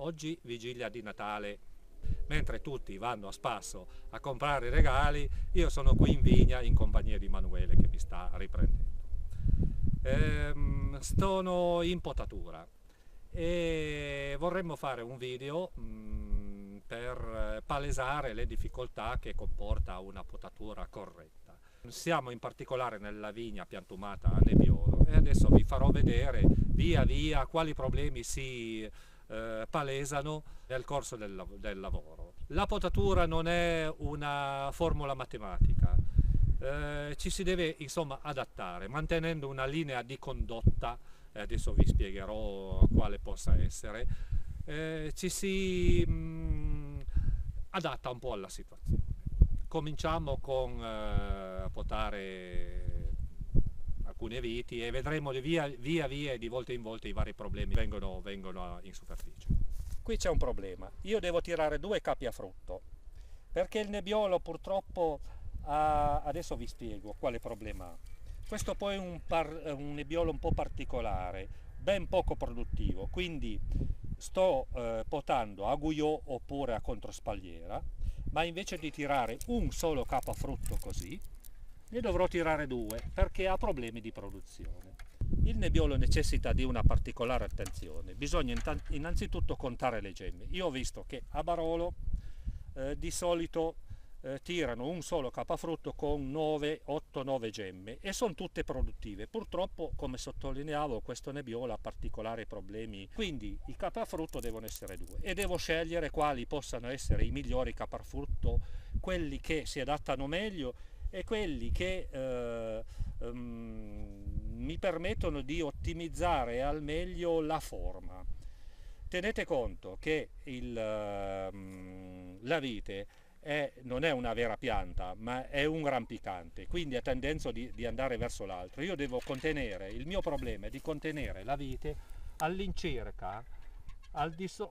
Oggi vigilia di Natale, mentre tutti vanno a spasso a comprare i regali, io sono qui in vigna in compagnia di Emanuele che mi sta riprendendo. Sono in potatura e vorremmo fare un video per palesare le difficoltà che comporta una potatura corretta. Siamo in particolare nella vigna piantumata a Nebbiolo e adesso vi farò vedere via via quali problemi si palesano nel corso del lavoro. La potatura non è una formula matematica, ci si deve insomma adattare mantenendo una linea di condotta, adesso vi spiegherò quale possa essere, ci si adatta un po' alla situazione. Cominciamo con potare alcune viti e vedremo via via e di volta in volta i vari problemi vengono in superficie. Qui c'è un problema, io devo tirare due capi a frutto perché il nebbiolo purtroppo adesso vi spiego quale problema ha. Questo poi è un nebbiolo un po' particolare, ben poco produttivo, quindi sto potando a gouillot oppure a controspagliera, ma invece di tirare un solo capo a frutto così, ne dovrò tirare due perché ha problemi di produzione. Il nebbiolo necessita di una particolare attenzione, bisogna innanzitutto contare le gemme. Io ho visto che a Barolo di solito tirano un solo capafrutto con 8-9 gemme e sono tutte produttive. Purtroppo, come sottolineavo, questo nebbiolo ha particolari problemi, quindi i capafrutto devono essere due e devo scegliere quali possano essere i migliori capafrutto, quelli che si adattano meglio e quelli che mi permettono di ottimizzare al meglio la forma. Tenete conto che la vite non è una vera pianta, ma è un rampicante, quindi ha tendenza di andare verso l'alto. Io devo contenere, il mio problema è di contenere la vite all'incirca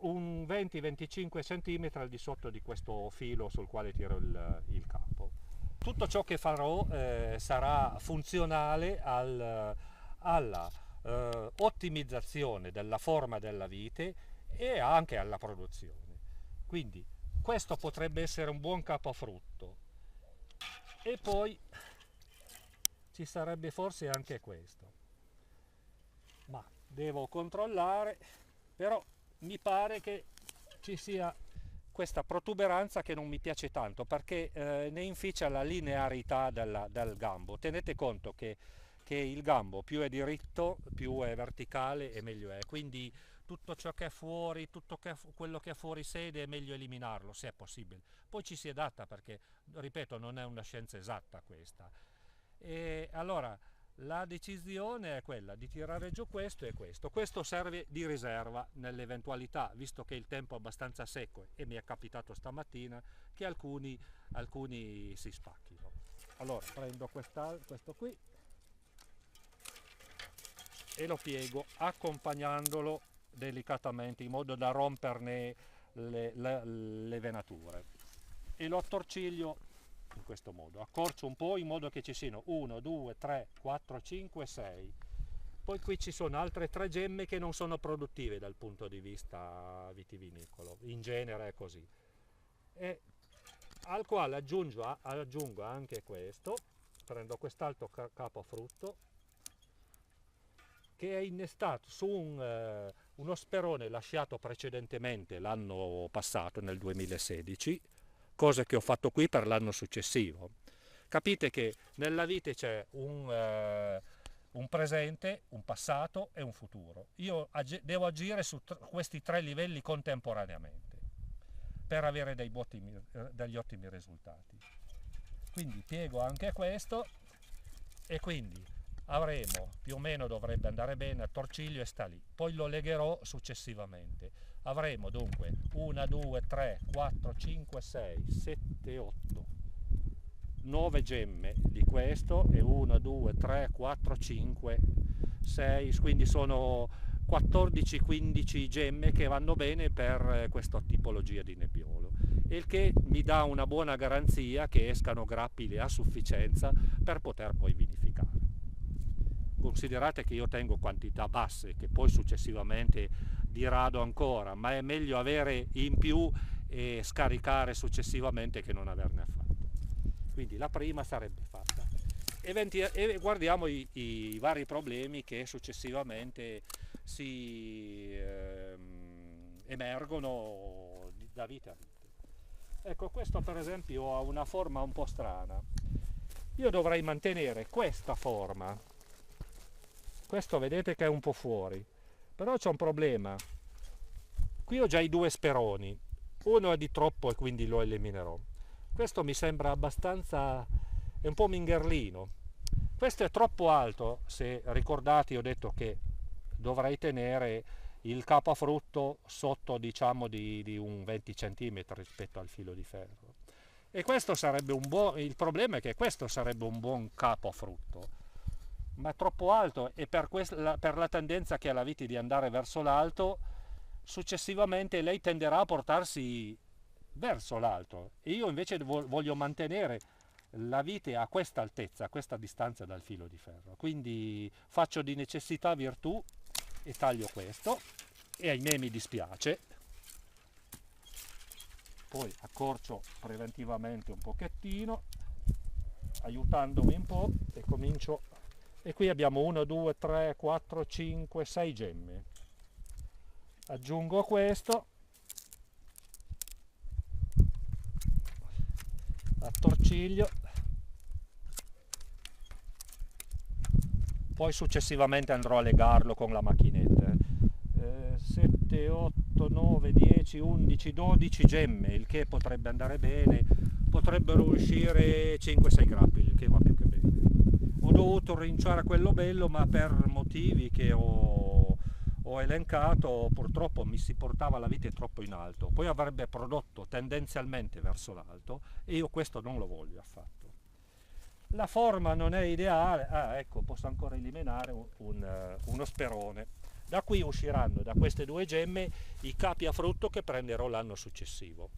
un 20-25 cm al di sotto di questo filo sul quale tiro il capo. Tutto ciò che farò sarà funzionale alla ottimizzazione della forma della vite e anche alla produzione. Quindi questo potrebbe essere un buon capofrutto e poi ci sarebbe forse anche questo, ma devo controllare, però mi pare che ci sia questa protuberanza che non mi piace tanto perché ne inficia la linearità del gambo. Tenete conto che il gambo più è diritto, più è verticale e meglio è, quindi tutto ciò che è fuori, quello che è fuori sede è meglio eliminarlo se è possibile. Poi ci si adatta perché, ripeto, non è una scienza esatta questa. E allora la decisione è quella di tirare giù questo e questo. Questo serve di riserva nell'eventualità, visto che il tempo è abbastanza secco e mi è capitato stamattina che alcuni si spacchino. Allora prendo questo qui e lo piego accompagnandolo delicatamente in modo da romperne le venature e lo attorciglio in questo modo, accorcio un po' in modo che ci siano 1, 2, 3, 4, 5, 6. Poi qui ci sono altre 3 gemme che non sono produttive dal punto di vista vitivinicolo, in genere è così, e al quale aggiungo anche questo, prendo quest'altro capofrutto che è innestato su uno sperone lasciato precedentemente l'anno passato, nel 2016, cosa che ho fatto qui per l'anno successivo. Capite che nella vite c'è un presente, un passato e un futuro. Io devo agire su questi 3 livelli contemporaneamente per avere degli ottimi risultati. Quindi piego anche questo e quindi avremo, più o meno dovrebbe andare bene, a torciglio e sta lì, poi lo legherò successivamente. Avremo dunque 1, 2, 3, 4, 5, 6, 7, 8, 9 gemme di questo e 1, 2, 3, 4, 5, 6, quindi sono 14-15 gemme che vanno bene per questa tipologia di nebbiolo, il che mi dà una buona garanzia che escano grappili a sufficienza per poter poi vinificare. Considerate che io tengo quantità basse che poi successivamente di rado ancora, ma è meglio avere in più e scaricare successivamente che non averne affatto. Quindi la prima sarebbe fatta. E guardiamo i vari problemi che successivamente si emergono da vita a vita. Ecco, questo per esempio ha una forma un po' strana. Io dovrei mantenere questa forma. Questo vedete che è un po' fuori, però c'è un problema. Qui ho già i due speroni, uno è di troppo e quindi lo eliminerò. Questo mi sembra abbastanza, è un po' mingherlino. Questo è troppo alto, se ricordate ho detto che dovrei tenere il capofrutto sotto, diciamo, di un 20 cm rispetto al filo di ferro. E questo sarebbe un buon, il problema è che questo sarebbe un buon capofrutto, ma è troppo alto, e per la tendenza che ha la vite di andare verso l'alto, successivamente lei tenderà a portarsi verso l'alto, e io invece voglio mantenere la vite a questa altezza, a questa distanza dal filo di ferro. Quindi faccio di necessità virtù e taglio questo, e ahimè mi dispiace. Poi accorcio preventivamente un pochettino, aiutandomi un po', e comincio. E qui abbiamo 1, 2, 3, 4, 5, 6 gemme. Aggiungo questo, attorciglio, poi successivamente andrò a legarlo con la macchinetta. 7, 8, 9, 10, 11, 12 gemme, il che potrebbe andare bene, potrebbero uscire 5-6 grappoli, il che va più che bene. Ho dovuto rinunciare a quello bello, ma per motivi che ho elencato purtroppo mi si portava la vite troppo in alto, poi avrebbe prodotto tendenzialmente verso l'alto, e io questo non lo voglio affatto. La forma non è ideale, ecco, posso ancora eliminare uno sperone. Da qui usciranno, da queste due gemme, i capi a frutto che prenderò l'anno successivo.